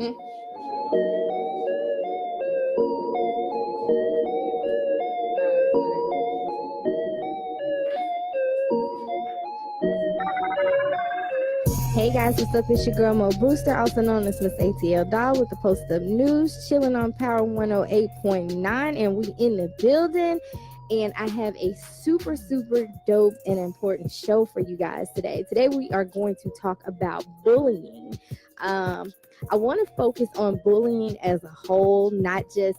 Hey guys, what's up? It's your girl Mo Brewster, also known as Miss ATL Doll with the DaPostUp News, chilling on Power 108.9, and we in the building. And I have a super dope and important show for you guys today. Today we are going to talk about bullying. I want to focus on bullying as a whole, not just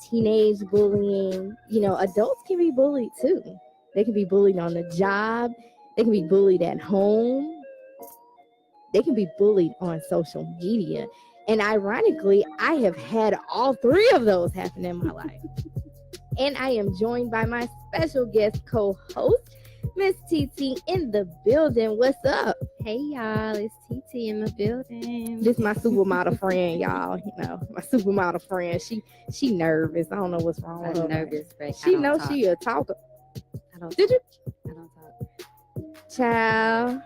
teenage bullying. You know, adults can be bullied too. They can be bullied on the job. They can be bullied at home. They can be bullied on social media. And ironically, I have had all three of those happen in my life. And I am joined by my special guest co-host, Miss TT in the building. What's up? Hey, y'all. It's TT in the building. This is my supermodel friend, y'all. You know, my supermodel friend. She nervous. I don't know what's wrong with her. Nervous, but she knows she a talker. I don't. Did you? I don't talk. Child.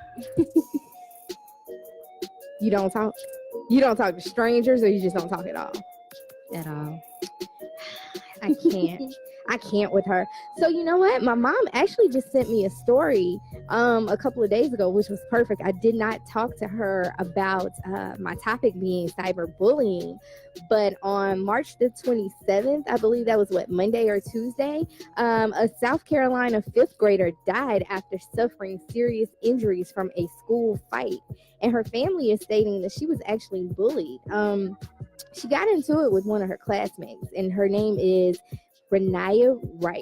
You don't talk? You don't talk to strangers, or you just don't talk at all? At all. I can't. I can't with her. So you know what? My mom actually just sent me a story a couple of days ago, which was perfect. I did not talk to her about my topic being cyberbullying, but on March the 27th, I believe that was Monday or Tuesday, a South Carolina 5th grader died after suffering serious injuries from a school fight. And her family is stating that she was actually bullied. She got into it with one of her classmates, and her name is Renaya Wright.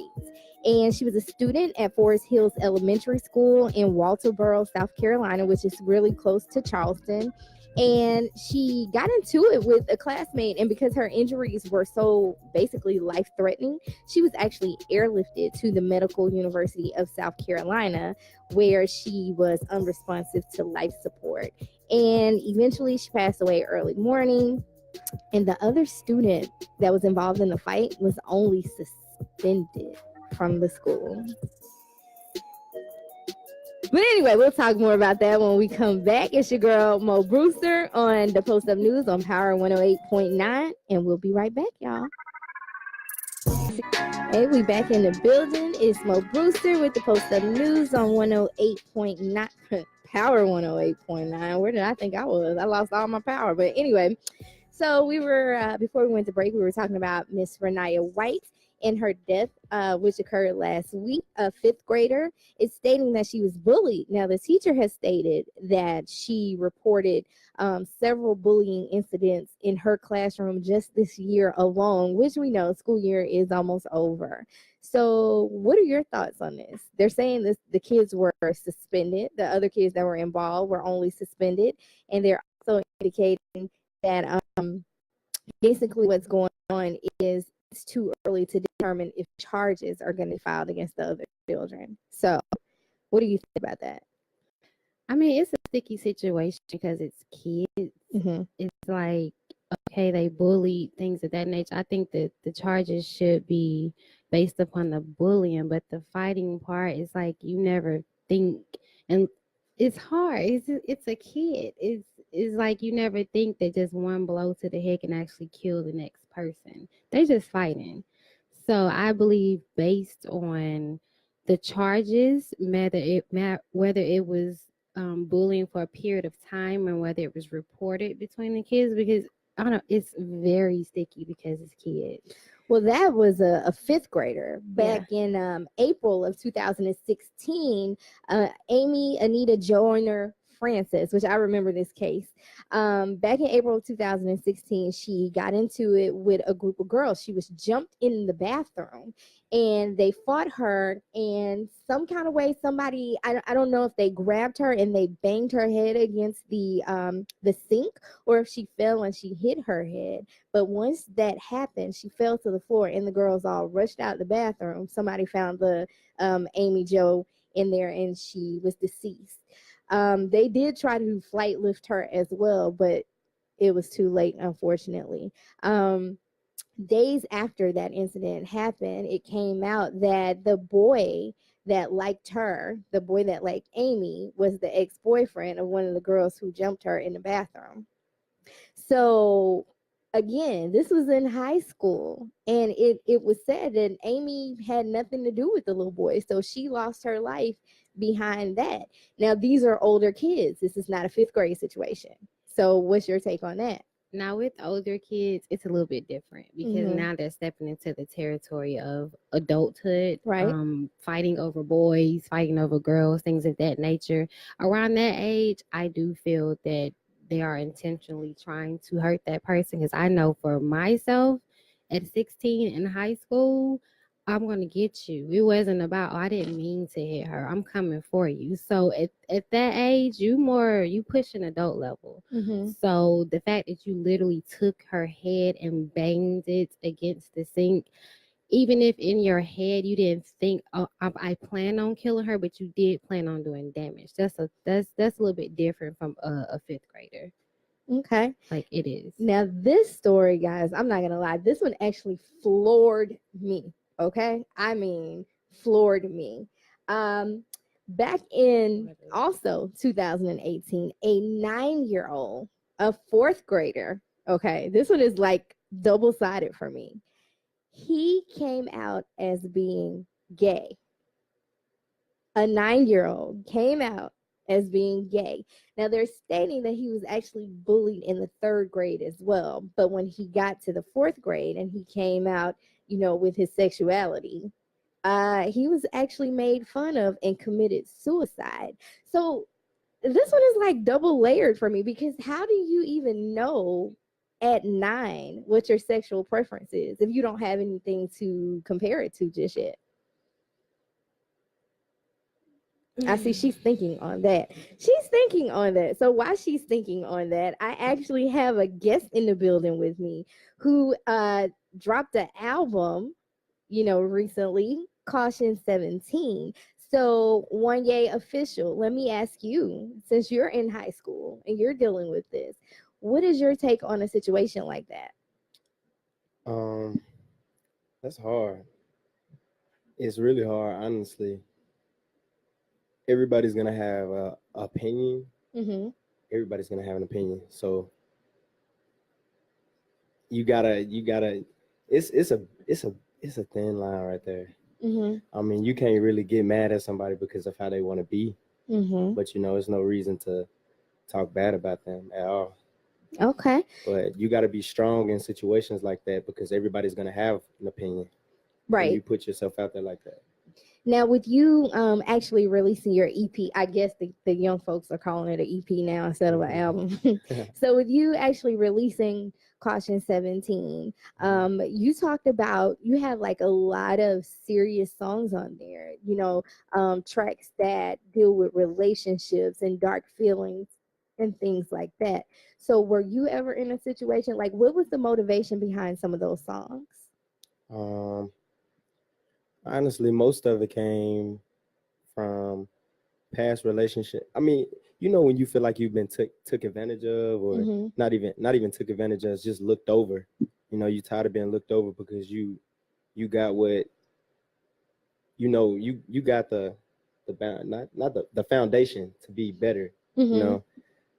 And she was a student at Forest Hills Elementary School in Walterboro, South Carolina, which is really close to Charleston. And she got into it with a classmate, and because her injuries were so basically life-threatening, she was actually airlifted to the Medical University of South Carolina, where she was unresponsive to life support. And eventually she passed away early morning. And the other student that was involved in the fight was only suspended from the school. But anyway, we'll talk more about that when we come back. It's your girl Mo Brewster on DaPostUp News on Power 108.9, and we'll be right back, y'all. Hey, we back in the building. It's Mo Brewster with DaPostUp News on 108.9, Power 108.9. Where did I think I was? I lost all my power. But anyway, so we were, before we went to break, we were talking about Miss Renaya White and her death, which occurred last week. A 5th grader is stating that she was bullied. Now, the teacher has stated that she reported several bullying incidents in her classroom just this year alone, which we know school year is almost over. So what are your thoughts on this? They're saying this, the kids were suspended. The other kids that were involved were only suspended. And they're also indicating that basically what's going on is it's too early to determine if charges are going to be filed against the other children. So what do you think about that? I mean, it's a sticky situation because it's kids. Mm-hmm. It's like, okay, they bullied, things of that nature. I think that the charges should be based upon the bullying, but the fighting part is like you never think, and it's hard. It's a kid. It's like you never think that just one blow to the head can actually kill the next person. They're just fighting. So I believe based on the charges, whether it was bullying for a period of time and whether it was reported between the kids, because I don't know, it's very sticky because it's kids. Well, that was a 5th grader back in April of 2016. Amy Anita Joyner Francis, which I remember this case. Back in April of 2016, she got into it with a group of girls. She was jumped in the bathroom and they fought her, and some kind of way somebody, I don't know if they grabbed her and they banged her head against the sink, or if she fell and she hit her head. But once that happened, she fell to the floor and the girls all rushed out the bathroom. Somebody found the Amy Jo in there and she was deceased. They did try to flight lift her as well, but it was too late, unfortunately. Days after that incident happened, it came out that the boy that liked her, the boy that liked Amy, was the ex-boyfriend of one of the girls who jumped her in the bathroom. So again, this was in high school, and it was said that Amy had nothing to do with the little boy, so she lost her life behind that. Now these are older kids. This is not a fifth grade situation. So what's your take on that? Now with older kids, it's a little bit different because Mhm. now they're stepping into the territory of adulthood, Right. fighting over boys, fighting over girls, things of that nature. Around that age, I do feel that they are intentionally trying to hurt that person because I know for myself at 16 in high school, I'm gonna get you. It wasn't about, oh, I didn't mean to hit her. I'm coming for you. So at that age, you push an adult level. Mhm. So the fact that you literally took her head and banged it against the sink, even if in your head you didn't think, oh, I plan on killing her, but you did plan on doing damage. That's a little bit different from a fifth grader. Okay. Like it is. Now this story, guys, I'm not gonna lie, this one actually floored me. Okay, I mean floored me. Back in also 2018, a 9-year-old, a fourth grader. Okay, this one is like double-sided for me. He came out as being gay. A 9-year-old came out as being gay. Now they're stating that he was actually bullied in the third grade as well. But when he got to the fourth grade and he came out, with his sexuality, he was actually made fun of and committed suicide. So this one is like double layered for me, because how do you even know at 9 what your sexual preference is if you don't have anything to compare it to just yet? I see she's thinking on that. She's thinking on that. So while she's thinking on that, I actually have a guest in the building with me who dropped an album, recently, Caution 17. So One Yay official, let me ask you, since you're in high school and you're dealing with this, what is your take on a situation like that? That's hard. It's really hard, honestly. Everybody's gonna have a opinion. Mm-hmm. Everybody's gonna have an opinion. So you gotta. It's a thin line right there. Mm-hmm. I mean, you can't really get mad at somebody because of how they want to be, Mm-hmm. but it's no reason to talk bad about them at all. Okay. But you got to be strong in situations like that because everybody's gonna have an opinion when you Right. put yourself out there like that. Now, with you actually releasing your EP, I guess the young folks are calling it an EP now instead of an album. So with you actually releasing Caution 17, you talked about, you have like a lot of serious songs on there, tracks that deal with relationships and dark feelings and things like that. So were you ever in a situation, like what was the motivation behind some of those songs? um, Honestly, most of it came from past relationship. I mean, when you feel like you've been took advantage of, or Mm-hmm. not even took advantage of, just looked over. You tired of being looked over because you got what you got not the foundation to be better. You Mm-hmm. know,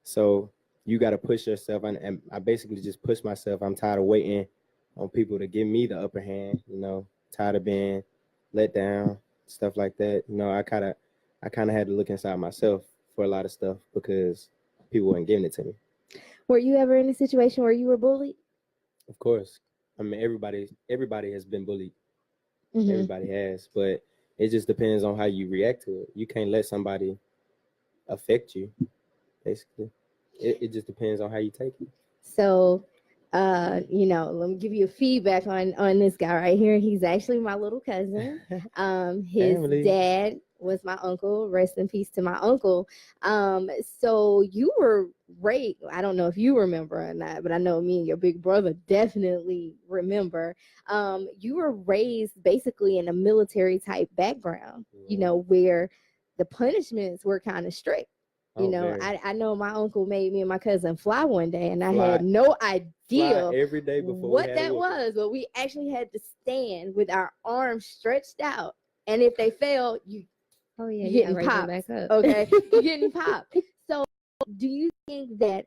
so you got to push yourself, and I basically just push myself. I'm tired of waiting on people to give me the upper hand. Tired of being let down, stuff like that. I kind of had to look inside myself for a lot of stuff because people weren't giving it to me. Were you ever in a situation where you were bullied? Of course, I mean everybody has been bullied. Mm-hmm. Everybody has, but it just depends on how you react to it. You can't let somebody affect you. Basically, it just depends on how you take it. So, let me give you a feedback on this guy right here. He's actually my little cousin. His Family. dad was my uncle. Rest in peace to my uncle. So you were raised. I don't know if you remember or not, but I know me and your big brother definitely remember. You were raised basically in a military type background. Where the punishments were kind of strict. Very. I know my uncle made me and my cousin fly one day, and I Fly- had no Fly idea every day before what we had a that whooping. was, but we actually had to stand with our arms stretched out, and if they fell, you Oh yeah, you're getting raise them popped. back up. Okay, you're getting popped. So, do you think that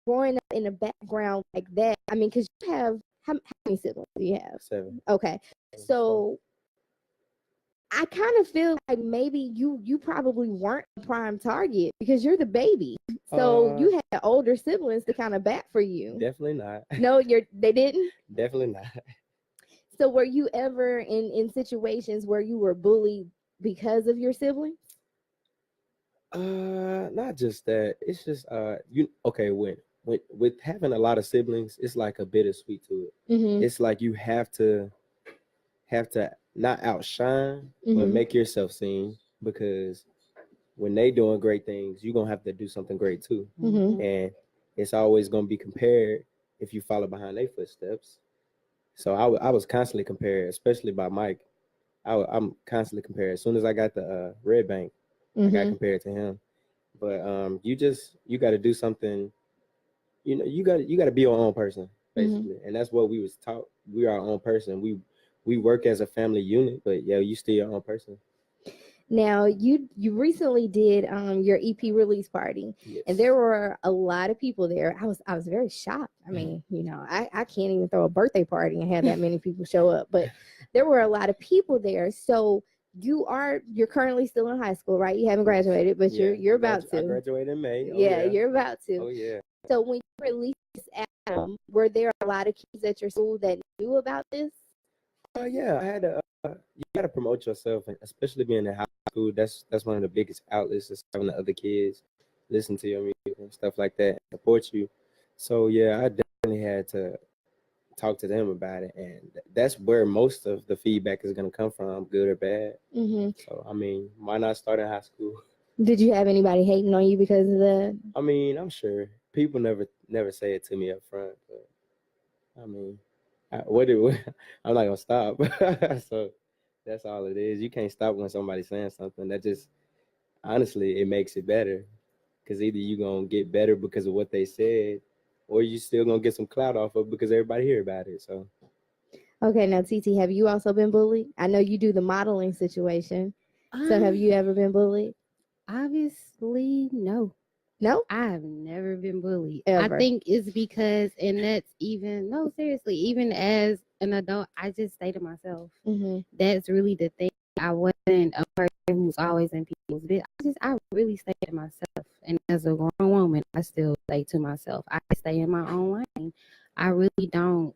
growing up in a background like that, I mean, because you have, how many siblings do you have? 7. Okay. So I kind of feel like maybe you probably weren't a prime target because you're the baby. So you had older siblings to kind of bat for you. Definitely not. No, they didn't? Definitely not. So were you ever in situations where you were bullied because of your siblings? Not just that. It's just okay, with having a lot of siblings, it's like a bittersweet to it. Mm-hmm. It's like you have to not outshine, but Mm-hmm. make yourself seen, because when they doing great things, you're gonna have to do something great too. Mm-hmm. And it's always gonna be compared if you follow behind their footsteps. So I was constantly compared, especially by Mike. I'm constantly compared. As soon as I got the Red Bank, I got compared to him. But you got to do something. You know, you got to be your own person, basically, and that's what we was taught. We are our own person. We work as a family unit, but yeah, you still your own person. Now you recently did your EP release party, Yes. and there were a lot of people there. I was very shocked. I mean, you know, I can't even throw a birthday party and have that many people show up, but there were a lot of people there. So you're currently still in high school, right? You haven't graduated, but you're about to. I graduated in May. Yeah, you're about to. Oh yeah. So when you released this album, were there a lot of kids at your school that knew about this? Yeah, I had to. You got to promote yourself, and especially being in high school. That's one of the biggest outlets, is having the other kids listen to your music and stuff like that, and support you. So yeah, I definitely had to talk to them about it, and that's where most of the feedback is going to come from, good or bad. So I mean, why not start in high school? Did you have anybody hating on you because of the? I mean, I'm sure people never say it to me up front, but I mean, I'm not gonna stop. So that's all it is. You can't stop when somebody's saying something. That just, honestly, it makes it better, because either you gonna get better because of what they said, or you still gonna get some clout off of because everybody hear about it. So Okay, now TT, have you also been bullied? I know you do the modeling situation. So have you ever been bullied? Obviously, no. No? I've never been bullied. Ever. I think it's because, and that's even, no, seriously, even as an adult, I just stay to myself. That's really the thing. I wasn't a person who's always in people's business. I really stay to myself. And as a grown woman, I still stay to myself. I stay in my own lane. I really don't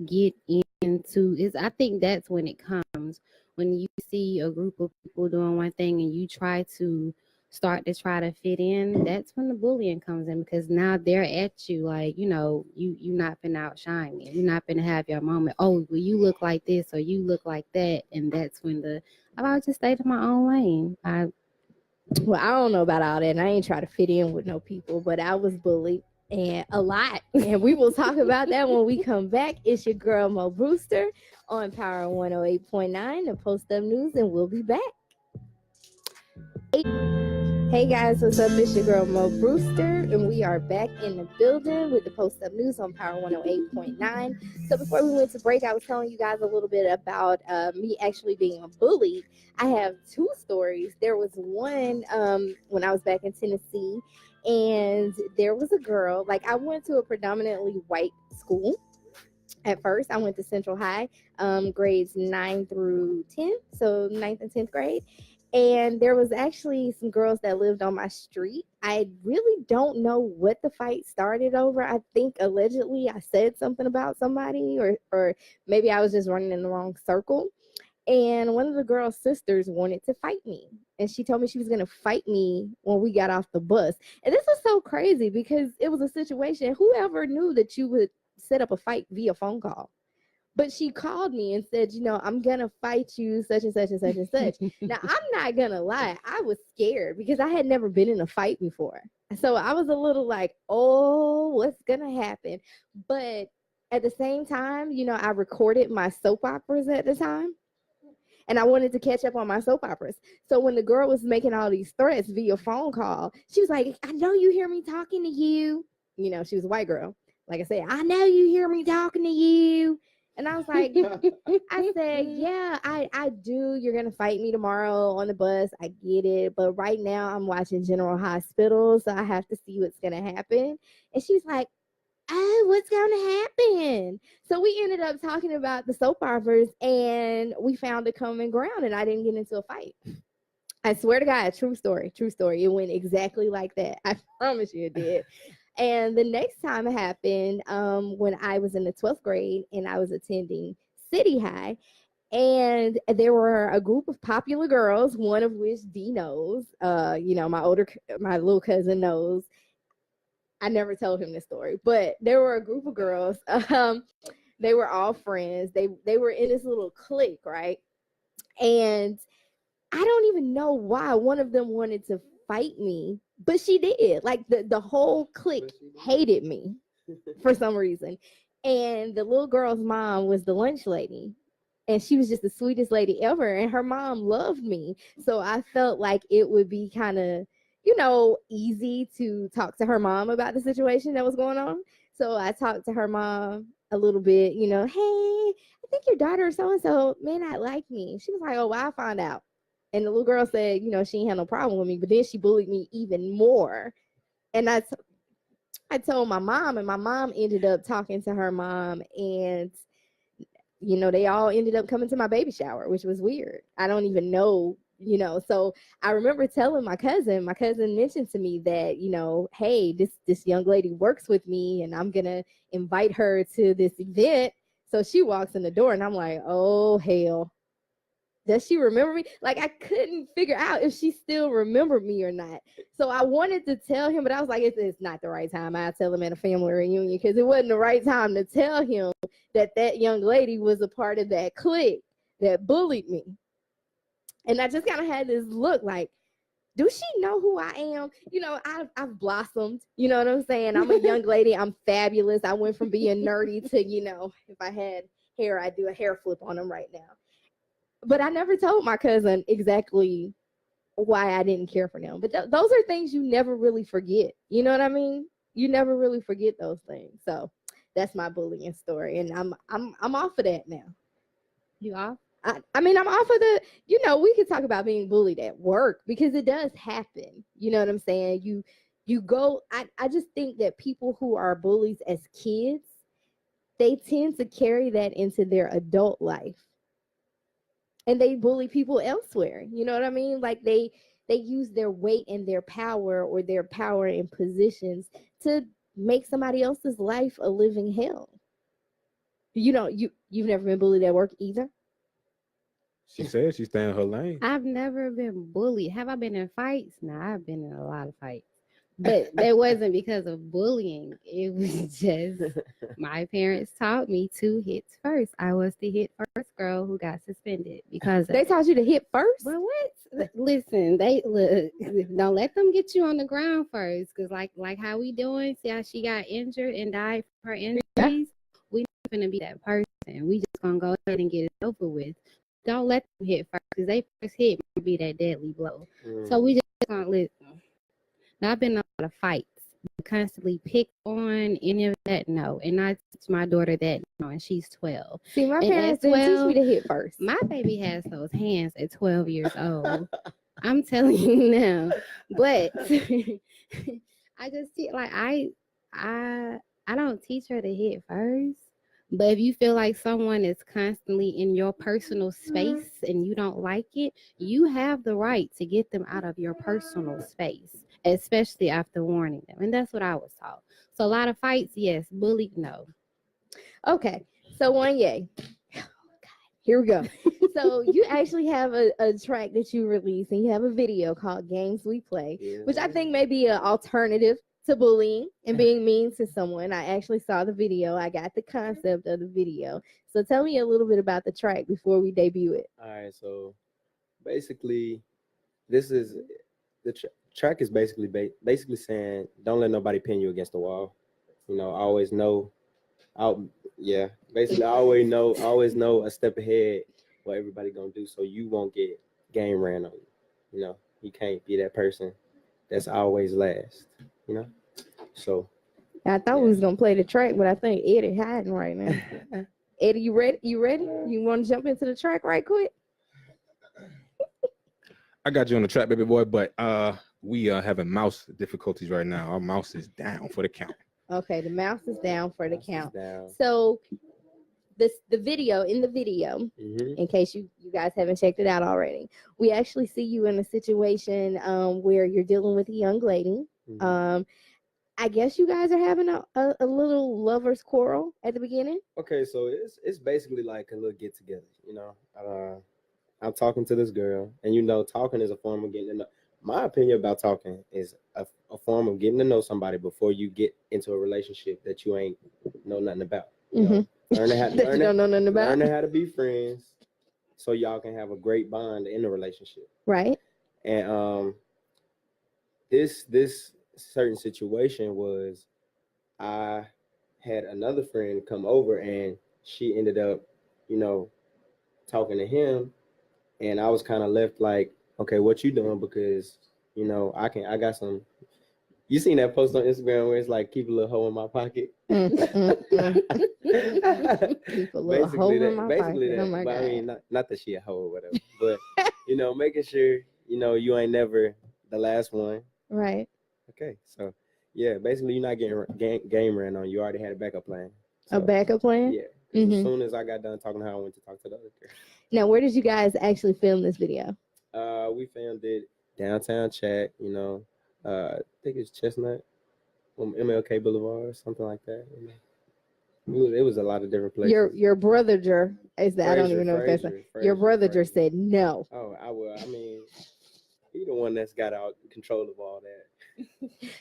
get into it. I think that's when it comes, when you see a group of people doing one thing and you try to try to fit in. That's when the bullying comes in, because now they're at you like, you know, you not been outshine me, you're not gonna have your moment. Oh, well, you look like this or you look like that, and that's when I just stay to my own lane. Well, I don't know about all that, and I ain't try to fit in with no people, but I was bullied, and a lot. And we will talk about that when we come back. It's your girl Mo Brewster on Power 108.9, the DaPostUp News, and we'll be back. Hey guys, what's up? It's your girl Mo Brewster, and we are back in the building with the DaPostUp News on Power 108.9. So before we went to break, I was telling you guys a little bit about me actually being a bully. I have 2 stories. There was one when I was back in Tennessee, and there was a girl. Like, I went to a predominantly white school. At first, I went to Central High, grades 9 through 10, so 9th and 10th grade. And there was actually some girls that lived on my street. I really don't know what the fight started over. I think allegedly I said something about somebody, or maybe I was just running in the wrong circle. And one of the girl's sisters wanted to fight me. And she told me she was going to fight me when we got off the bus. And this was so crazy because it was a situation, whoever knew that you would set up a fight via phone call? But she called me and said, you know, I'm going to fight you, such and such and such and such. Now, I'm not going to lie. I was scared because I had never been in a fight before. So I was a little like, oh, what's going to happen? But at the same time, you know, I recorded my soap operas at the time. And I wanted to catch up on my soap operas. So when the girl was making all these threats via phone call, she was like, I know you hear me talking to you. You know, she was a white girl. Like I said, I know you hear me talking to you. And And I was like, I said, yeah, I do. You're going to fight me tomorrow on the bus. I get it. But right now I'm watching General Hospital, so I have to see what's going to happen. And she's like, oh, what's going to happen? So we ended up talking about the soap operas, and we found a common ground, and I didn't get into a fight. I swear to God, true story, true story. It went exactly like that. I promise you it did. And the next time it happened, when I was in the 12th grade and I was attending City High, and there were a group of popular girls, one of which Dee knows, my little cousin knows. I never told him this story, but there were a group of girls. They were all friends. They were in this little clique, right? And I don't even know why one of them wanted to fight me, but she did. Like the whole clique hated me for some reason. And the little girl's mom was the lunch lady. And she was just the sweetest lady ever. And her mom loved me. So I felt like it would be kind of, easy to talk to her mom about the situation that was going on. So I talked to her mom a little bit, hey, I think your daughter so-and-so may not like me. She was like, oh, well, I'll find out. And the little girl said, she ain't had no problem with me, but then she bullied me even more. And I told my mom, and my mom ended up talking to her mom, and, they all ended up coming to my baby shower, which was weird. I don't even know, so I remember telling my cousin mentioned to me that, hey, this young lady works with me, and I'm going to invite her to this event. So she walks in the door, and I'm like, oh, hell. Does she remember me? Like, I couldn't figure out if she still remembered me or not. So I wanted to tell him, but I was like, it's not the right time. I'll tell him at a family reunion, because it wasn't the right time to tell him that young lady was a part of that clique that bullied me. And I just kind of had this look like, do she know who I am? I've blossomed. You know what I'm saying? I'm a young lady. I'm fabulous. I went from being nerdy to, if I had hair, I'd do a hair flip on them right now. But I never told my cousin exactly why I didn't care for them. But those are things you never really forget. You know what I mean? You never really forget those things. So that's my bullying story, and I'm off of that now. You off? I'm off of the. We could talk about being bullied at work, because it does happen. You know what I'm saying? You go. I just think that people who are bullies as kids, they tend to carry that into their adult life. And they bully people elsewhere. You know what I mean? Like they use their weight and their power, or their power in positions, to make somebody else's life a living hell. You've never been bullied at work either? She said she's staying in her lane. I've never been bullied. Have I been in fights? No, I've been in a lot of fights. But that wasn't because of bullying. It was just my parents taught me to hit first. I was the hit first girl who got suspended because they taught you to hit first. Well, what? Listen, don't let them get you on the ground first, because like how we doing? See how she got injured and died from her injuries? Yeah. We not gonna be that person. We just gonna go ahead and get it over with. Don't let them hit first, because they first hit might be that deadly blow. So we just gonna listen. Now, I've been in a lot of fights, constantly picked on, any of that, no. And I teach my daughter that, and she's 12. See, my parents didn't teach me to hit first. My baby has those hands at 12 years old. I'm telling you now. But I just see, I don't teach her to hit first. But if you feel like someone is constantly in your personal space and you don't like it, you have the right to get them out of your personal space, especially after warning them. And that's what I was taught. So a lot of fights, yes. Bullied, no. Okay. So one yay. Here we go. So you actually have a track that you released, and you have a video called Games We Play, which I think may be an alternative to bullying and being mean to someone. I actually saw the video. I got the concept of the video. So tell me a little bit about the track before we debut it. All right. So basically, this is the track is basically saying, don't let nobody pin you against the wall. Always know. Basically, I always know a step ahead what everybody gonna do, so you won't get game ran on you. You can't be that person that's always last. So I thought we was gonna play the track, but I think Eddie hiding right now. Eddie, you ready? You want to jump into the track right quick? I got you on the track, baby boy, but we are having mouse difficulties right now. Our mouse is down for the count. Okay, the mouse is down for the Mouse is count. down. So the video, Mhm. in case you guys haven't checked it out already, we actually see you in a situation where you're dealing with a young lady. Mhm. I guess you guys are having a little lovers quarrel at the beginning. Okay, so it's basically like a little get together, you know. I'm talking to this girl, and talking is a form of getting to know. My opinion about talking is a form of getting to know somebody before you get into a relationship that you ain't know nothing about. You know, learning how That you don't know nothing about. learning how to be friends, so y'all can have a great bond in the relationship. Right. And this certain situation was, I had another friend come over, and she ended up, talking to him, and I was kind of left like, okay, what you doing? Because I got some. You seen that post on Instagram where it's like, keep a little hole in my pocket. Keep a little hole in my basically pocket. that. Oh my But God. I mean, not that she a hoe or whatever, but making sure you ain't never the last one. Right. Okay, so yeah, basically you're not getting game ran on. You already had a backup plan. A So, backup plan. yeah. 'Cause as soon as I got done talking to her, I went to talk to the other girl. Now, where did you guys actually film this video? We filmed it downtown Chat. I think it's Chestnut, on MLK Boulevard, or something like that. It was a lot of different places. Your brother is that? I don't even know if that's your brother Fraser. said no. Oh, I will. I mean, he the one that's got out control of all that.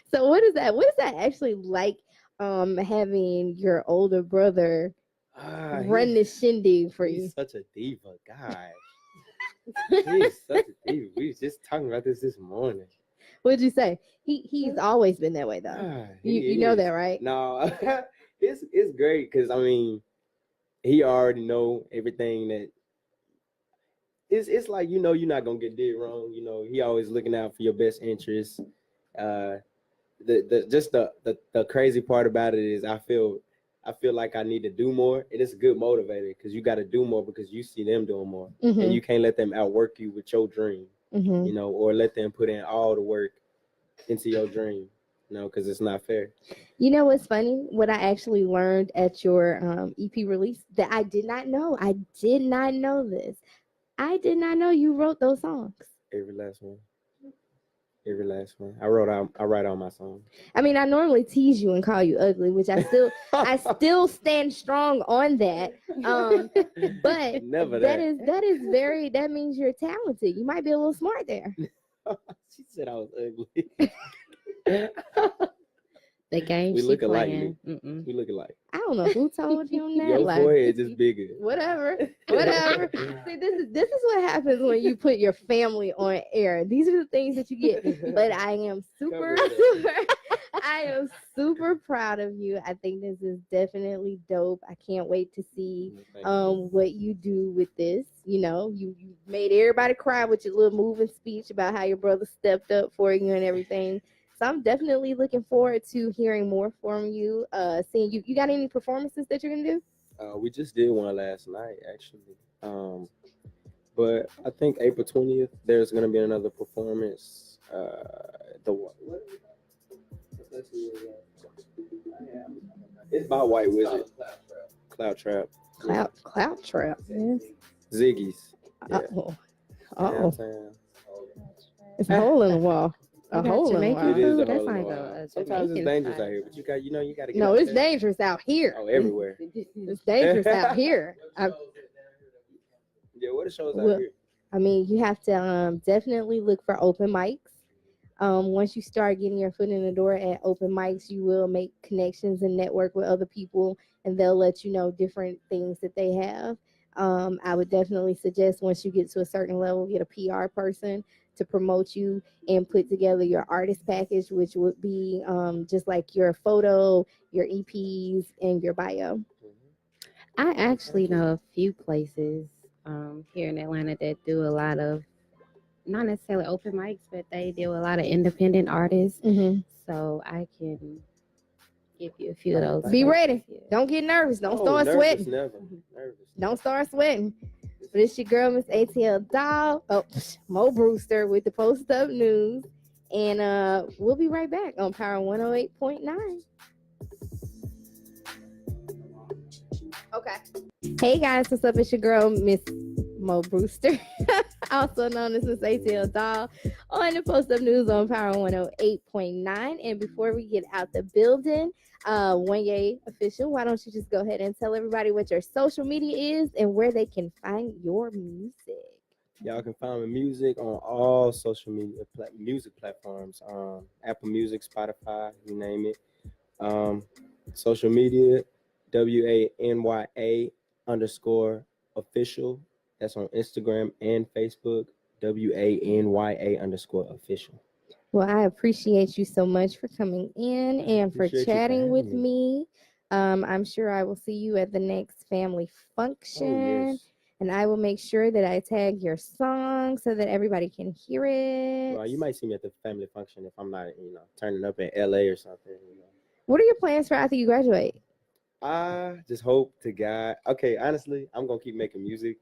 So what is that? What is that actually like? Having your older brother run the shindig for you. He's such a diva, guy. He's such a diva. We was just talking about this morning. What'd you say? He's always been that way though. You know that, right? No, it's great because I mean, he already know everything that. It's like you're not gonna get did wrong. He always looking out for your best interests. The crazy part about it is I feel like I need to do more, and it's a good motivator because you got to do more because you see them doing more, and you can't let them outwork you with your dream, or let them put in all the work into your dream, because it's not fair. You know what's funny? What I actually learned at your EP release that I did not know. I did not know this. I did not know you wrote those songs. Every last one. I write all my songs. I mean, I normally tease you and call you ugly, which I still stand strong on that. But Never that means you're talented. You might be a little smart there. She said I was ugly. The game We she look alike. playing. We look alike. I don't know who told you that. Your forehead is bigger. Whatever. See, this is what happens when you put your family on air. These are the things that you get. But I am super proud of you. I think this is definitely dope. I can't wait to see what you do with this. You made everybody cry with your little moving speech about how your brother stepped up for you and everything. So I'm definitely looking forward to hearing more from you. Seeing you got any performances that you're gonna do? We just did one last night, actually. But I think April 20th there's gonna be another performance. It's by White Wizard. Cloud Trap. Cloud Trap. Yes. Ziggy's. Yeah. Uh-oh. It's a hole in the wall. A hole in the wall. It is a That's hole in like the wall. a Sometimes it's Jamaican dangerous style. out here, but you got to get No, out it's there. dangerous out here. Oh, everywhere. It's dangerous out here. Yeah, what are shows out here? I mean, you have to definitely look for open mics. Once you start getting your foot in the door at open mics, you will make connections and network with other people, and they'll let you know different things that they have. I would definitely suggest once you get to a certain level, get a PR person to promote you and put together your artist package, which would be just like your photo, your EPs, and your bio. I actually know a few places here in Atlanta that do a lot of, not necessarily open mics, but they do a lot of independent artists. So I can give you a few of those. Be first. ready. Yeah. Don't get nervous. Don't start nervous, sweating. Never. Nervous. Don't start sweating. But it's your girl, Miss ATL Doll. Oh, Mo Brewster with the Post Up News. And we'll be right back on Power 108.9. Okay. Hey guys, what's up? It's your girl, Miss Mo Brewster, also known as Miss ATL Doll, on the Post Up News on Power 108.9. And before we get out the building, Wanye official, why don't you just go ahead and tell everybody what your social media is and where they can find your music? Y'all can find my music on all social media music platforms. Apple Music, Spotify, you name it. Social media, WANYA_official. That's on Instagram and Facebook. WANYA_official. Well, I appreciate you so much for coming in and for Appreciate you for chatting with having me. I'm sure I will see you at the next family function. Oh, yes. And I will make sure that I tag your song so that everybody can hear it. Well, you might see me at the family function if I'm not, turning up in LA or something. What are your plans for after you graduate? I just hope to God. Okay, honestly, I'm gonna keep making music.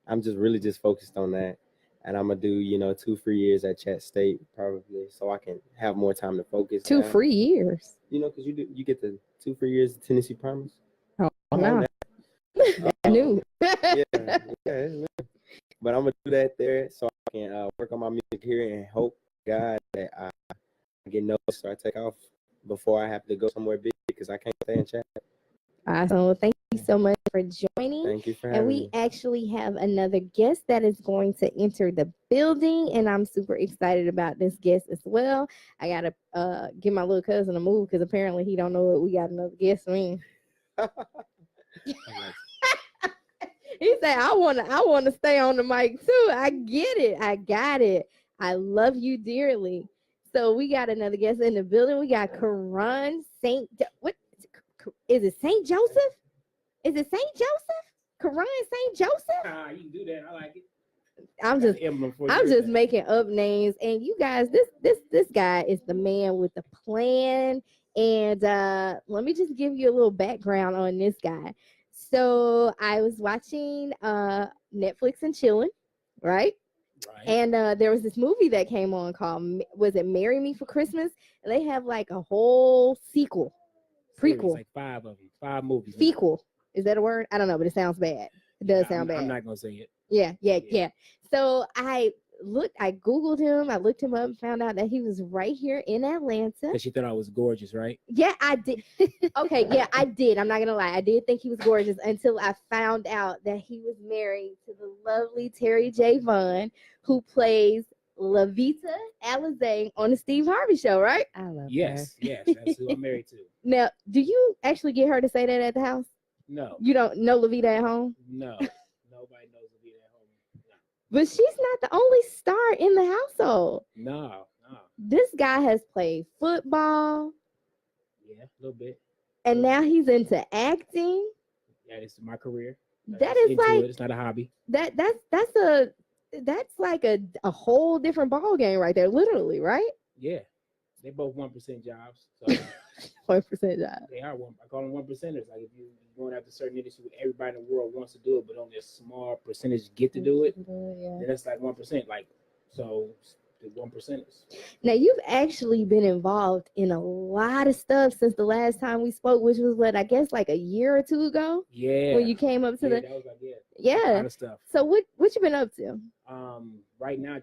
I'm really focused on that, and I'm gonna do 2 free years at Chat State probably, so I can have more time to focus. 2 free years. Because you get the 2 free years of Tennessee Promise. Oh no, I knew. yeah, but I'm gonna do that there so I can work on my music here and hope God that I get noticed or I take off before I have to go somewhere big because I can't stay in Chat. Awesome. Well, thank you so much for joining. Thank you for having And we me. actually have another guest that is going to enter the building, and I'm super excited about this guest as well. I gotta give my little cousin a move because apparently he don't know what we got another guest in. He said, I wanna stay on the mic too. I get it. I got it. I love you dearly. So we got another guest in the building. We got Karon what is it? St. Joseph? Is it St. Joseph? Karon St. Joseph? You can do that. I like it. I'm just making up names. And you guys, this guy is the man with the plan. And let me just give you a little background on this guy. So I was watching Netflix and chilling, right? Right. And there was this movie that came on called, was it Marry Me for Christmas? And they have like a whole prequel. Like 5 of them, 5 movies. Fequel. Is that a word? I don't know, but it sounds bad. It does sound bad. I'm not gonna say it. Yeah. So I Googled him. I looked him up and found out that he was right here in Atlanta. Because she thought I was gorgeous, right? Yeah, I did. Okay, yeah, I did. I'm not gonna lie. I did think he was gorgeous until I found out that he was married to the lovely Terry J. Vaughn, who plays Lavita Alizé on the Steve Harvey Show, right? I love her. Yes, that's who I'm married to. Now, do you actually get her to say that at the house? No. You don't know Lavita at home? No. Nobody knows Lavita at home. No. But she's not the only star in the household. No. This guy has played football. Yeah, a little bit. And now he's into acting. Yeah, this is my career. That is like it's not a hobby. That's like a whole different ball game right there, literally, right? Yeah. They both 1% jobs. So 1% job. they are one. I call them 1%ers. Like if you're going after certain industry where everybody in the world wants to do it, but only a small percentage get to do it, then that's like 1%. Like so the 1%ers. Now you've actually been involved in a lot of stuff since the last time we spoke, which was what I guess like a year or two ago. Yeah. When you came up to that was like a yeah. lot of stuff. So what you been up to? Right now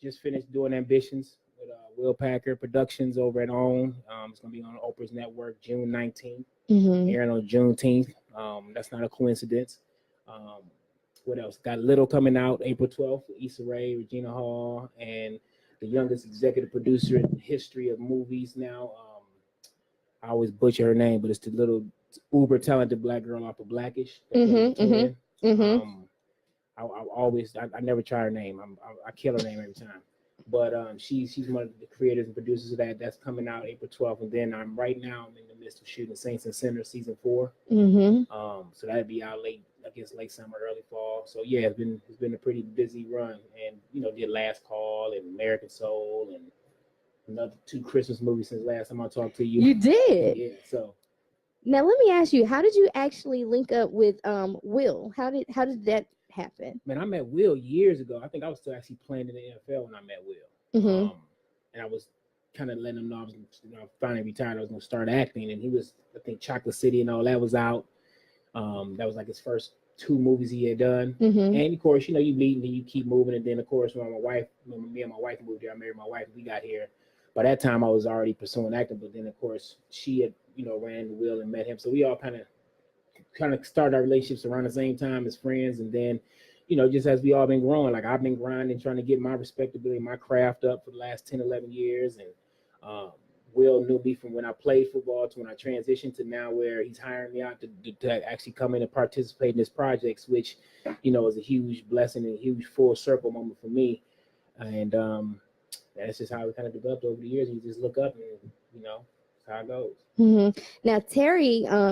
just finished doing Ambitions with Will Packer Productions over at OWN. It's gonna be on Oprah's network June 19th, airing on Juneteenth. That's not a coincidence. What else? Got Little coming out April 12th with Issa Rae, Regina Hall, and the youngest executive producer in the history of movies now. I always butcher her name, but it's the little uber talented black girl off of Blackish. I never try her name. I kill her name every time. But she's one of the creators and producers of that. That's coming out April 12th. And then I'm in the midst of shooting Saints and Sinners season 4. So that'd be out late summer, early fall. So yeah, it's been a pretty busy run. And did Last Call and American Soul and another 2 Christmas movies since last time I talked to you. You did. Yeah. So Now let me ask you, how did you actually link up with Will? How did that happen? Man, I met Will years ago. I think I was still actually playing in the NFL when I met Will. Mm-hmm. And I was kind of letting him know I was, finally retired. I was going to start acting, and he was, I think, Chocolate City and all that was out. That was like his first 2 movies he had done. Mm-hmm. And of course, you meet and you keep moving. And then of course, when me and my wife moved here, I married my wife. We got here. By that time, I was already pursuing acting. But then of course, she had ran the Will and met him. So we all kind of started our relationships around the same time as friends. And then, just as we all been growing, like I've been grinding, trying to get my respectability, my craft up for the last 10, 11 years. And Will knew me from when I played football to when I transitioned to now where he's hiring me out to actually come in and participate in this project, which, is a huge blessing and a huge full circle moment for me. And that's just how we kind of developed over the years. You just look up and, that's how it goes. Mm-hmm. Now,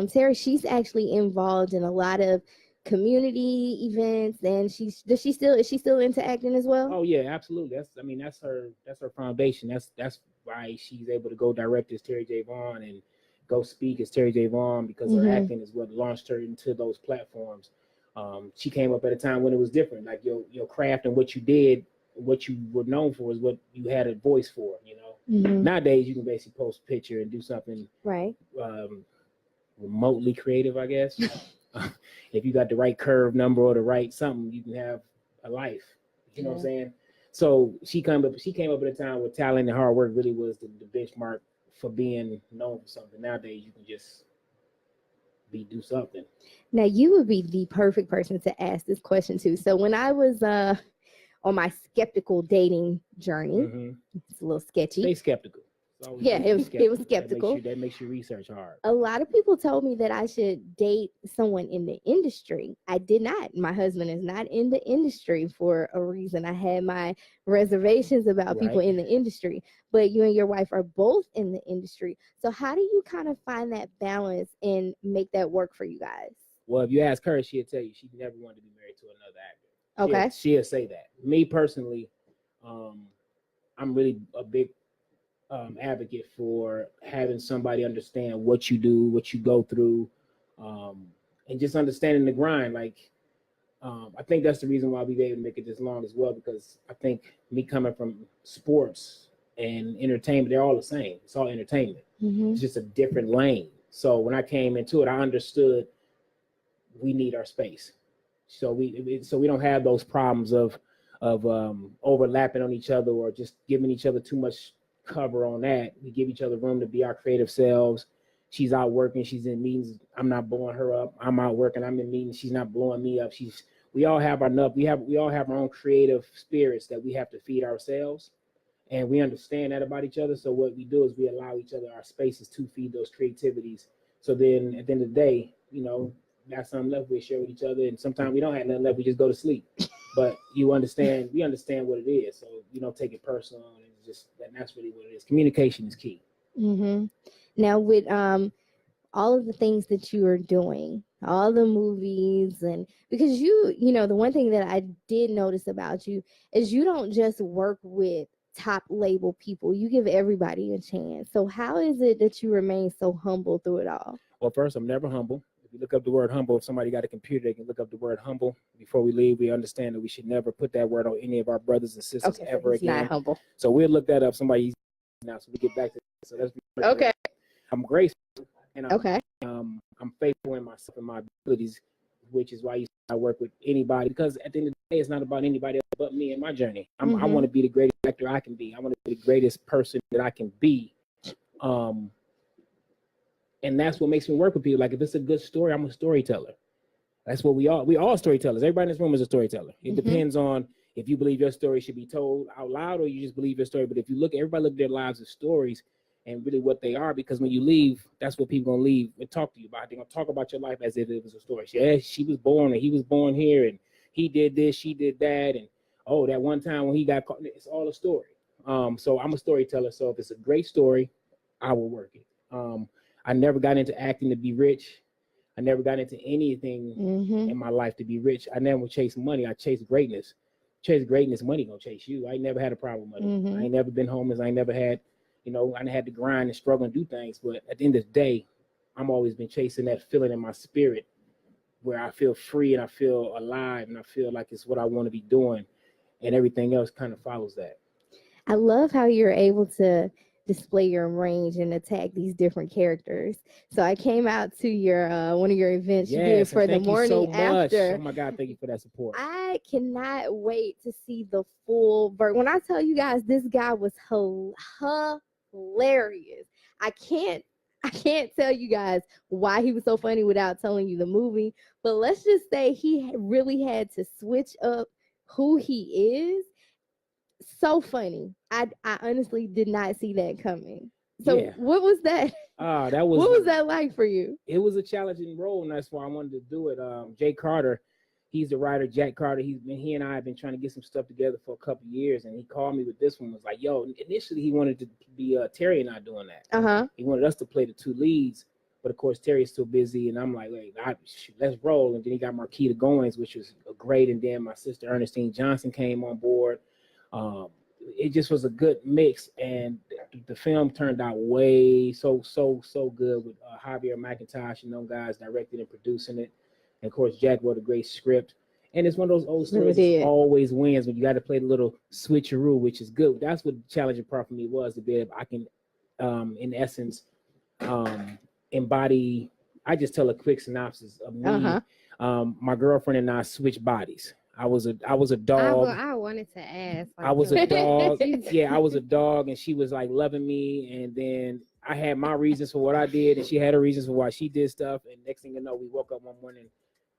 Terry, she's actually involved in a lot of community events, and is she still into acting as well? Oh yeah, absolutely. That's her foundation. That's why she's able to go direct as Terry J. Vaughn and go speak as Terry J. Vaughn, because her acting is what launched her into those platforms. She came up at a time when it was different. Like your craft and what you did, what you were known for is what you had a voice for, Nowadays you can basically post a picture and do something right, remotely creative, I guess. If you got the right curve number or the right something, you can have a life. You know what I'm saying? So she came up at a time where talent and hard work really was the benchmark for being known for something. Nowadays you can just do something. Now you would be the perfect person to ask this question to. So when I was on my skeptical dating journey, it's a little sketchy. Stay skeptical. Yeah, it was skeptical. That makes you research hard. A lot of people told me that I should date someone in the industry. I did not. My husband is not in the industry for a reason. I had my reservations about people in the industry, but you and your wife are both in the industry. So how do you kind of find that balance and make that work for you guys? Well, if you ask her, she'll tell you she never wanted to be married to another actor. Okay. She'll say that. Me personally, I'm really a big advocate for having somebody understand what you do, what you go through, and just understanding the grind. Like, I think that's the reason why we've been able to make it this long as well, because I think me coming from sports and entertainment, they're all the same. It's all entertainment. It's just a different lane. So when I came into it, I understood we need our space. So we don't have those problems of overlapping on each other or just giving each other too much cover on that. We give each other room to be our creative selves. She's out working, she's in meetings, I'm not blowing her up. I'm out working, I'm in meetings, she's not blowing me up. We all have our own creative spirits that we have to feed ourselves, and we understand that about each other. So what we do is we allow each other our spaces to feed those creativities. So then at the end of the day, got something left we share with each other, and sometimes we don't have nothing left, we just go to sleep. But we understand what it is, so you don't take it personal, and that's really what it is. Communication is key. Now with all of the things that you are doing, all the movies, and because the one thing that I did notice about you is you don't just work with top label people, you give everybody a chance. So how is it that you remain so humble through it all? Well, first, I'm never humble. If you look up the word humble, if somebody got a computer, they can look up the word humble. Before we leave, we understand that we should never put that word on any of our brothers and sisters ever again. Not humble. So we'll look that up. Somebody now, so we get back to that. So let's be okay. I'm graceful, and I'm faithful in myself and my abilities, which is why I work with anybody, because at the end of the day, it's not about anybody else but me and my journey. I want to be the greatest actor I can be. I want to be the greatest person that I can be. And that's what makes me work with people. Like, if it's a good story, I'm a storyteller. That's what we all storytellers. Everybody in this room is a storyteller. It depends on if you believe your story should be told out loud or you just believe your story. But if you everybody look at their lives as stories and really what they are, because when you leave, that's what people gonna leave and talk to you about. They're gonna talk about your life as if it was a story. Yeah, she was born and he was born here and he did this, she did that, and that one time when he got caught, it's all a story. So I'm a storyteller. So if it's a great story, I will work it. I never got into acting to be rich. I never got into anything in my life to be rich. I never chased money. I chased greatness. Chase greatness, money gonna chase you. I ain't never had a problem with money. I ain't never been homeless. I ain't never had, I had to grind and struggle and do things. But at the end of the day, I'm always been chasing that feeling in my spirit where I feel free and I feel alive and I feel like it's what I want to be doing, and everything else kind of follows that. I love how you're able to display your range and attack these different characters. So I came out to your one of your events you did for the morning after. Oh my God, thank you for that support. I cannot wait to see the full version. When I tell you guys, this guy was hilarious. I can't tell you guys why he was so funny without telling you the movie, but let's just say he really had to switch up who he is. So funny. I honestly did not see that coming. So Yeah. what was that? What was that like for you? It was a challenging role, and that's why I wanted to do it. Jay Carter, he's the writer. Jack Carter, he and I have been trying to get some stuff together for a couple of years, and he called me with this one. Was like, yo, initially he wanted to be Terry and I doing that. He wanted us to play the two leads, but of course Terry's still busy, and I'm like, wait, let's roll. And then he got Marquita Goins, which was great, and then my sister Ernestine Johnson came on board. It just was a good mix, and the film turned out way so good with Javier McIntosh and those guys directing and producing it. And of course, Jack wrote a great script. And it's one of those old stories that always wins when you got to play the little switcheroo, which is good. That's what the challenging part for me was, to be able, I can, in essence, embody. I just tell a quick synopsis of me. My girlfriend and I switched bodies. I was a dog. I wanted to ask. Like, I was a dog. Yeah, I was a dog, and she was like loving me. And then I had my reasons for what I did, and she had her reasons for why she did stuff. And next thing you know, we woke up one morning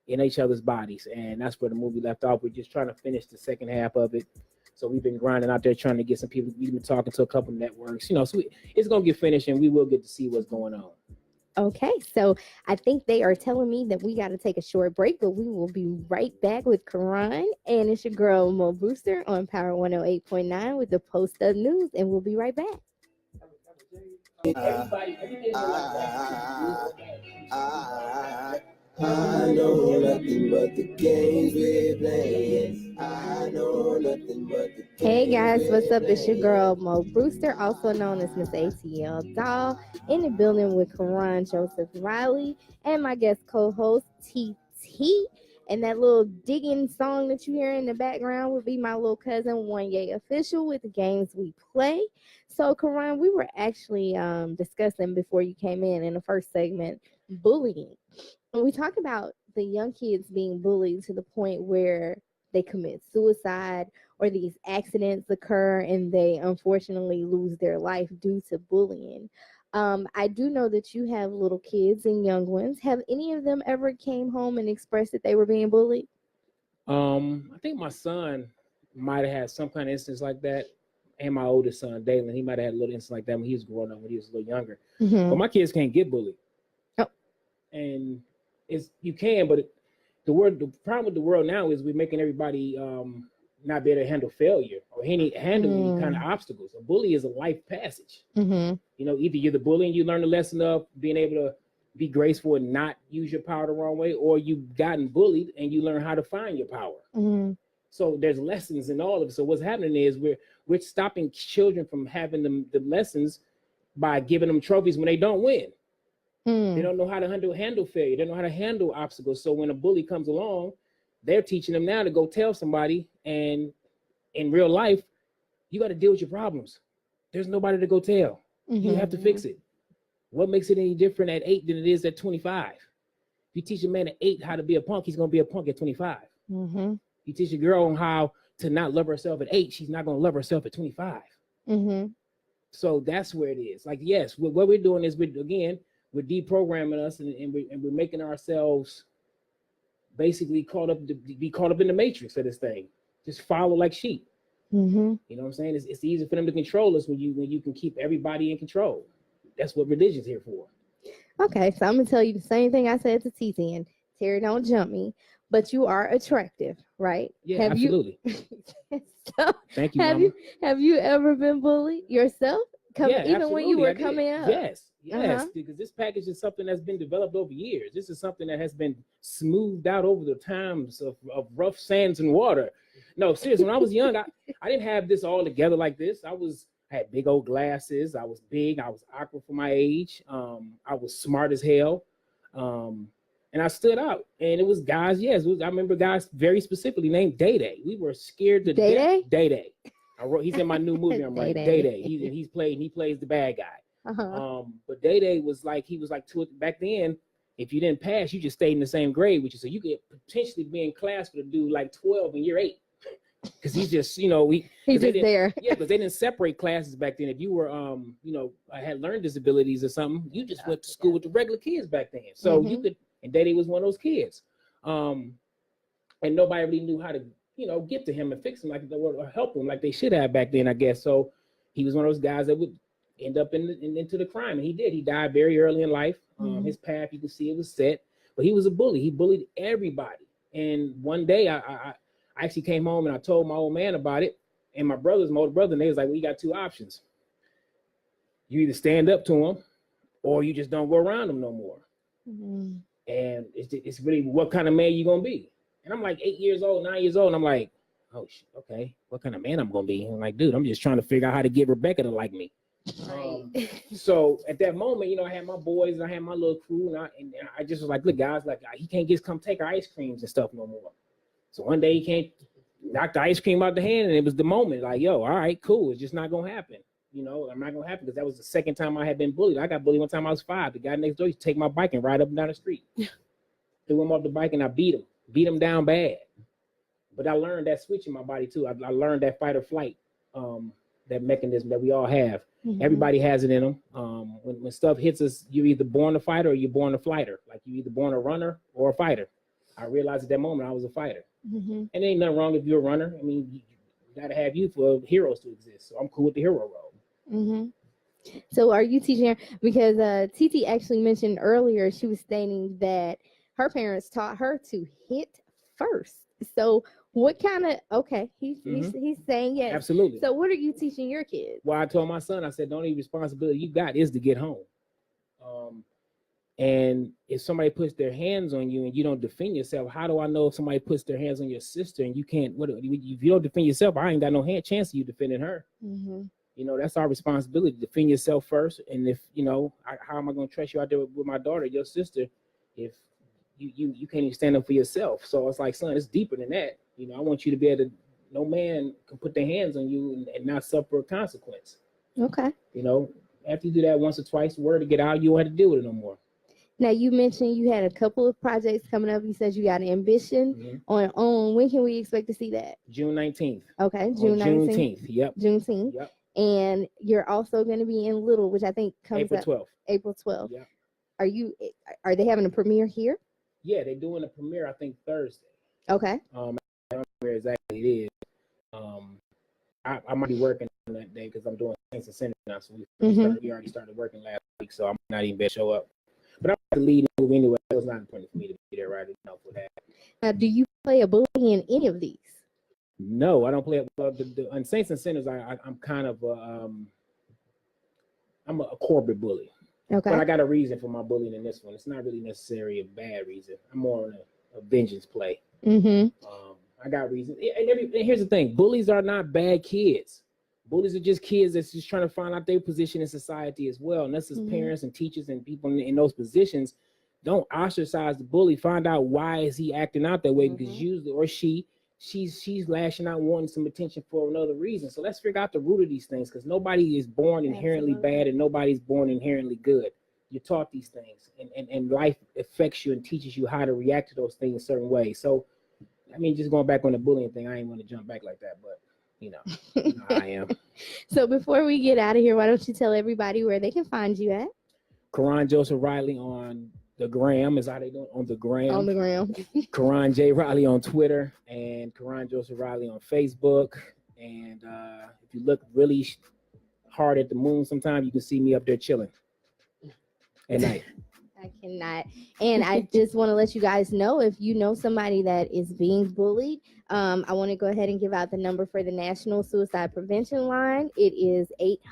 in each other's bodies, and that's where the movie left off. We're just trying to finish the second half of it. So we've been grinding out there trying to get some people. We've been talking to a couple networks, so it's gonna get finished, and we will get to see what's going on. Okay, so I think they are telling me that we got to take a short break, but we will be right back with Karon, and it's your girl Mo Brewster on Power 108.9 with the DaPostUp news, and we'll be right back. I know nothing but the games we're playing. I know nothing but the games. Hey guys, what's up? It's your girl Mo Brewster, also known as Miss ATL Doll, in the building with Karon Riley and my guest co-host TT. And that little digging song that you hear in the background would be my little cousin Wanye Official with the games we play. So Karon, we were actually discussing before you came in the first segment bullying. And we talk about the young kids being bullied to the point where they commit suicide or these accidents occur and they unfortunately lose their life due to bullying. I do know that you have little kids and young ones. Have any of them ever came home and expressed that they were being bullied? I think my son might have had some kind of instance like that. And my oldest son, Dalen, he might have had a little instance like that when he was growing up, when he was a little younger. But my kids can't get bullied. Oh. And you can, but the problem with the world now is we're making everybody not be able to handle failure or handle any kind of obstacles. A bully is a life passage. Either you're the bully and you learn the lesson of being able to be graceful and not use your power the wrong way, or you've gotten bullied and you learn how to find your power. So there's lessons in all of it. So what's happening is we're stopping children from having the lessons by giving them trophies when they don't win. They don't know how to handle failure. They don't know how to handle obstacles. So when a bully comes along, they're teaching them now to go tell somebody. And in real life, you got to deal with your problems. There's nobody to go tell. You have to fix it. What makes it any different at 8 than it is at 25? If you teach a man at 8 how to be a punk, he's going to be a punk at 25. You teach a girl on how to not love herself at 8, she's not going to love herself at 25. So that's where it is. Like, yes, what we're doing is, we're deprogramming us and we're making ourselves basically be caught up in the matrix of this thing. Just follow like sheep. You know what I'm saying? It's easy for them to control us when you can keep everybody in control. That's what religion's here for. Okay, so I'm gonna tell you the same thing I said to TT, and Terry, don't jump me, but you are attractive, right? Yeah, absolutely. So, thank you. Have you ever been bullied yourself? Even when you were coming up? Yes, because this package is something that's been developed over years. This is something that has been smoothed out over the times of rough sands and water. No, seriously, when I was young, I didn't have this all together like this. I I had big old glasses. I was big. I was awkward for my age. I was smart as hell. And I stood out. And it was guys, yes. I remember guys very specifically named Day-Day. We were scared to death. Day-Day. He's in my new movie. I'm right. Day-Day. He plays the bad guy. But Day-Day was like, back then, if you didn't pass, you just stayed in the same grade with you. So you could potentially be in class with a dude like 12 in year 8. Because he's just, he's just there. Yeah, because they didn't separate classes back then. If you were, I had learning disabilities or something, you just went to school with the regular kids back then. So you could, and Daddy was one of those kids. And nobody really knew how to, get to him and fix him or help him like they should have back then, I guess. So he was one of those guys that would end up into the crime. And he did. He died very early in life. His path, you can see it was set. But he was a bully. He bullied everybody. And one day I actually came home and I told my old man about it. And my older brother, and they was like, well, you got two options. You either stand up to him or you just don't go around him no more. And it's really what kind of man you going to be. And I'm like 8 years old, 9 years old. And I'm like, oh, shit, okay, what kind of man I'm going to be? And I'm like, dude, I'm just trying to figure out how to get Rebecca to like me. So at that moment, I had my boys and I had my little crew. And I just was like, look, guys, like he can't just come take our ice creams and stuff no more. So one day he came, knocked the ice cream out the hand, and it was the moment, like, yo, all right, cool. It's just not going to happen. I'm not going to happen because that was the second time I had been bullied. I got bullied one time I was 5. The guy next door used to take my bike and ride up and down the street. Threw him off the bike and I beat him down bad. But I learned that switch in my body too. I learned that fight or flight, that mechanism that we all have. Everybody has it in them. When stuff hits us, you're either born a fighter or you're born a flighter. Like you're either born a runner or a fighter. I realized at that moment I was a fighter. And there ain't nothing wrong if you're a runner. I mean, you got to have you for heroes to exist. So I'm cool with the hero role. So are you teaching her? Because Titi actually mentioned earlier, she was stating that her parents taught her to hit first. So what kind of, he's saying yes. Absolutely. So what are you teaching your kids? Well, I told my son, I said, the only responsibility you got is to get home. And if somebody puts their hands on you and you don't defend yourself, how do I know if somebody puts their hands on your sister and you can't, if you don't defend yourself, I ain't got no chance of you defending her. That's our responsibility, defend yourself first. And if, how am I going to trust you out there with my daughter, your sister, if you can't even stand up for yourself? So it's like, son, it's deeper than that. I want you to be able to, no man can put their hands on you and not suffer a consequence. Okay. After you do that once or twice, the word to get out, you don't have to deal with it no more. Now, you mentioned you had a couple of projects coming up. You said you got an ambition on. When can we expect to see that? June 19th. Okay, June 19th. Juneteenth. Yep. Juneteenth. Yep. And you're also going to be in Little, which I think comes April up 12th. April 12th. Yep. Are they having a premiere here? Yeah, they're doing a premiere, I think, Thursday. Okay. I don't know where exactly it is. I might be working on that day because I'm doing things in Center now. So we already started working last week, so I'm not even going to show up. But I'm the lead movie anyway. It was not important for me to be there right now for that. Now, do you play a bully in any of these? No, I don't play. On Saints and Sinners, I'm kind of I'm a corporate bully. Okay. But I got a reason for my bullying in this one. It's not really necessarily a bad reason. I'm more on a vengeance play. I got reasons. And here's the thing: bullies are not bad kids. Bullies are just kids that's just trying to find out their position in society as well. And us as parents and teachers and people in those positions, don't ostracize the bully. Find out why is he acting out that way, because usually, or she's lashing out wanting some attention for another reason. So let's figure out the root of these things, because nobody is born inherently bad and nobody's born inherently good. You're taught these things, and life affects you and teaches you how to react to those things a certain way. So, I mean, just going back on the bullying thing, I ain't want to jump back like that, but I am. So before we get out of here, why don't you tell everybody where they can find you at? Karon Joseph Riley on the gram is how they doing on the gram. On the gram. Karon J. Riley on Twitter and Karon Joseph Riley on Facebook. And if you look really hard at the moon, sometimes you can see me up there chilling at night. I cannot. And I just want to let you guys know, if you know somebody that is being bullied, I want to go ahead and give out the number for the National Suicide Prevention Line. It is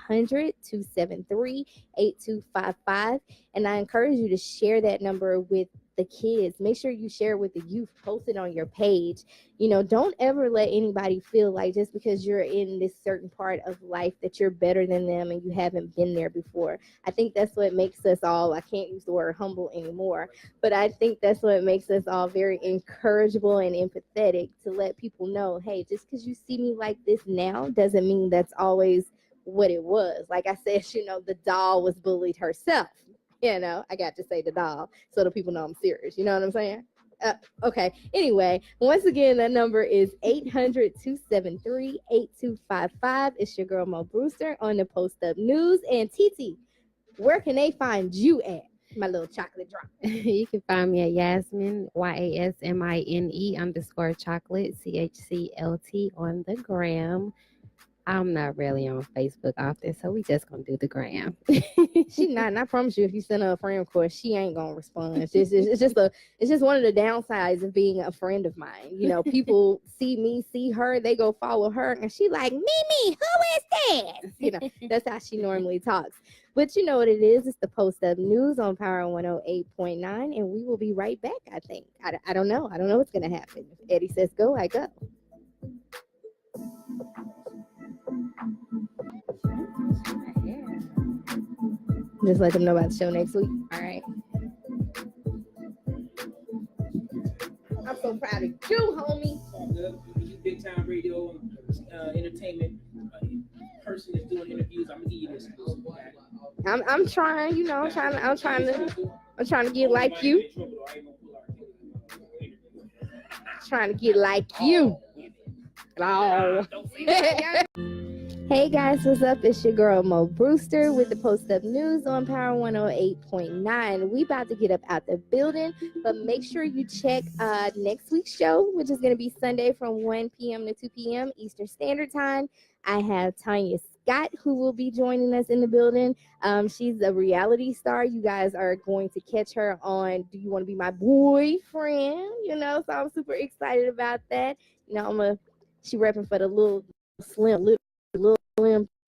800-273-8255. And I encourage you to share that number with the kids. Make sure you share with the youth, post it on your page. You know, don't ever let anybody feel like just because you're in this certain part of life that you're better than them and you haven't been there before. I think that's what makes us all, I can't use the word humble anymore, but I think that's what makes us all very encourageable and empathetic, to let people know, hey, just because you see me like this now doesn't mean that's always what it was. Like I said, you know, the doll was bullied herself. You know, I got to say the doll so the people know I'm serious. You know what I'm saying? Okay. Anyway, once again, that number is 800-273-8255. It's your girl Mo Brewster on the Post Up News. And TT, where can they find you at, my little chocolate drop? You can find me at Yasmine, YASMINE_chocolate, CHCLT on the gram. I'm not really on Facebook often, so we just gonna do the gram. She not, and I promise you, if you send her a friend request, she ain't gonna respond. It's just one of the downsides of being a friend of mine. You know, people see me, see her, they go follow her, and she like, Mimi, who is that? You know, that's how she normally talks. But you know what it is? It's the Post Up News on Power 108.9, and we will be right back. I think. I don't know. I don't know what's gonna happen. If Eddie says go, I go. Just let them know about the show next week. All right. I'm so proud of you, homie. You big time radio entertainment person that's doing interviews. I'm gonna give you this. I'm trying. You know, I'm trying to get like you. Trying to get like you. Oh. Hey guys, what's up? It's your girl Mo Brewster with the Post Up News on Power 108.9. We about to get up out the building, but make sure you check next week's show, which is going to be Sunday from 1 p.m. to 2 p.m. Eastern Standard Time. I have Tanya Scott, who will be joining us in the building. She's a reality star. You guys are going to catch her on Do You Want to Be My Boyfriend? You know, so I'm super excited about that. You know, she repping for the little slim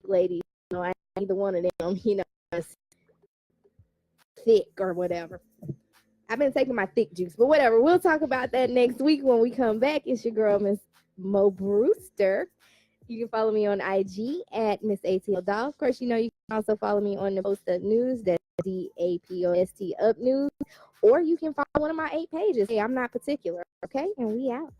lady. You know, I ain't either one of them, you know, thick or whatever. I've been taking my thick juice, but whatever. We'll talk about that next week when we come back. It's your girl, Miss Mo Brewster. You can follow me on IG at Miss ATL Doll. Of course, you know, you can also follow me on the Post Up News. That's DAPOST Up News. Or you can follow one of my 8 pages. Hey, I'm not particular. Okay, and we out.